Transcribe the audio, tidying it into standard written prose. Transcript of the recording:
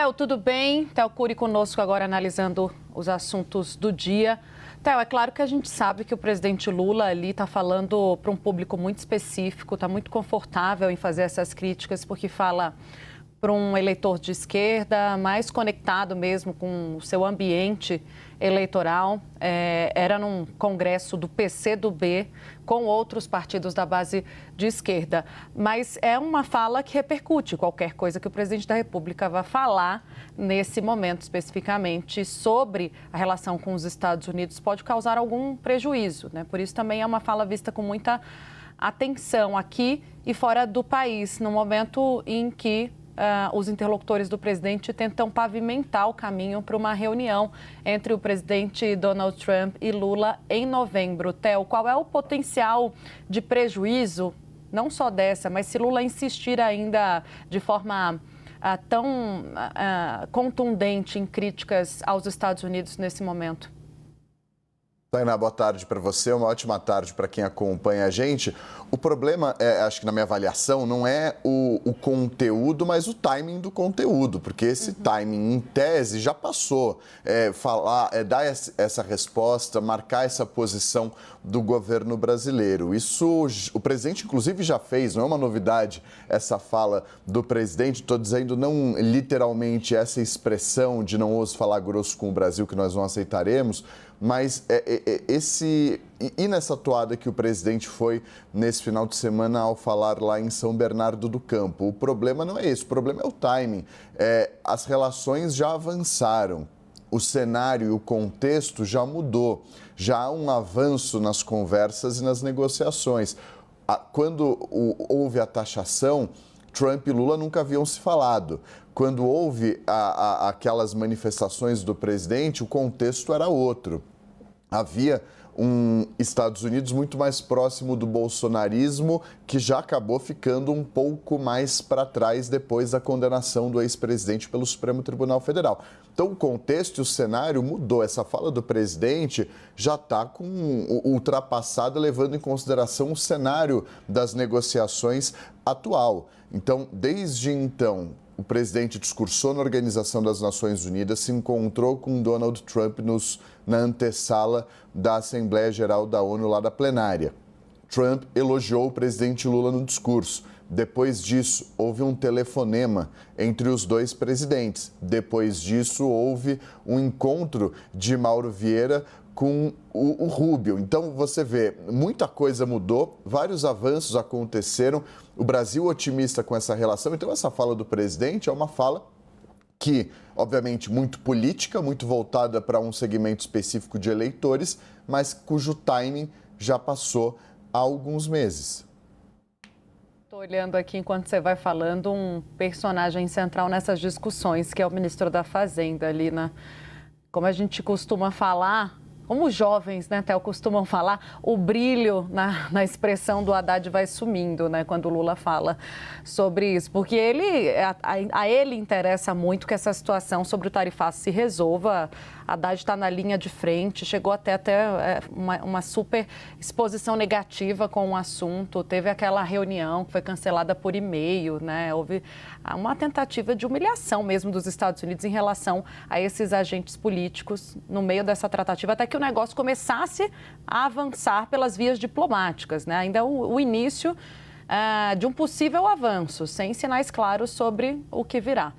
Theo, tudo bem? Theo Cury conosco agora analisando os assuntos do dia. Theo, é claro que a gente sabe que o presidente Lula ali está falando para um público muito específico, está muito confortável em fazer essas críticas, porque fala para um eleitor de esquerda, mais conectado mesmo com o seu ambiente eleitoral. Era num congresso do PCdoB com outros partidos da base de esquerda. Mas é uma fala que repercute qualquer coisa que o presidente da República vá falar nesse momento especificamente sobre a relação com os Estados Unidos pode causar algum prejuízo, né? Por isso também é uma fala vista com muita atenção aqui e fora do país, no momento em que os interlocutores do presidente tentam pavimentar o caminho para uma reunião entre o presidente Donald Trump e Lula em novembro. Theo, qual é o potencial de prejuízo, não só dessa, mas se Lula insistir ainda de forma tão contundente em críticas aos Estados Unidos nesse momento? Tainá, boa tarde para você, uma ótima tarde para quem acompanha a gente. O problema, acho que na minha avaliação, não é o conteúdo, mas o timing do conteúdo, porque esse timing, em tese, já passou. Dar essa resposta, marcar essa posição do governo brasileiro. Isso o presidente, inclusive, já fez, não é uma novidade essa fala do presidente. Estou dizendo não literalmente essa expressão de não ouso falar grosso com o Brasil, que nós não aceitaremos, mas nessa toada que o presidente foi nesse final de semana ao falar lá em São Bernardo do Campo. O problema não é esse, o problema é o timing. As relações já avançaram, o cenário e o contexto já mudou, já há um avanço nas conversas e nas negociações. Quando houve a taxação, Trump e Lula nunca haviam se falado. Quando houve aquelas manifestações do presidente, o contexto era outro. Havia um Estados Unidos muito mais próximo do bolsonarismo, que já acabou ficando um pouco mais para trás depois da condenação do ex-presidente pelo Supremo Tribunal Federal. Então, o contexto e o cenário mudou. Essa fala do presidente já está ultrapassada, levando em consideração o cenário das negociações atual. Então, desde então, o presidente discursou na Organização das Nações Unidas, se encontrou com Donald Trump na antessala da Assembleia Geral da ONU, lá da plenária. Trump elogiou o presidente Lula no discurso. Depois disso, houve um telefonema entre os dois presidentes. Depois disso, houve um encontro de Mauro Vieira com o Rubio. Então, você vê, muita coisa mudou, vários avanços aconteceram, o Brasil otimista com essa relação. Então, essa fala do presidente é uma fala que, obviamente, muito política, muito voltada para um segmento específico de eleitores, mas cujo timing já passou há alguns meses. Estou olhando aqui, enquanto você vai falando, um personagem central nessas discussões, que é o ministro da Fazenda ali, como a gente costuma falar, como os jovens, né, Theo, costumam falar, o brilho na expressão do Haddad vai sumindo, né, quando o Lula fala sobre isso. Porque a ele interessa muito que essa situação sobre o tarifaço se resolva. Haddad está na linha de frente, chegou até uma super exposição negativa com o assunto. Teve aquela reunião que foi cancelada por e-mail, né? Houve uma tentativa de humilhação mesmo dos Estados Unidos em relação a esses agentes políticos no meio dessa tratativa, até que o negócio começasse a avançar pelas vias diplomáticas, né? Ainda o início de um possível avanço, sem sinais claros sobre o que virá.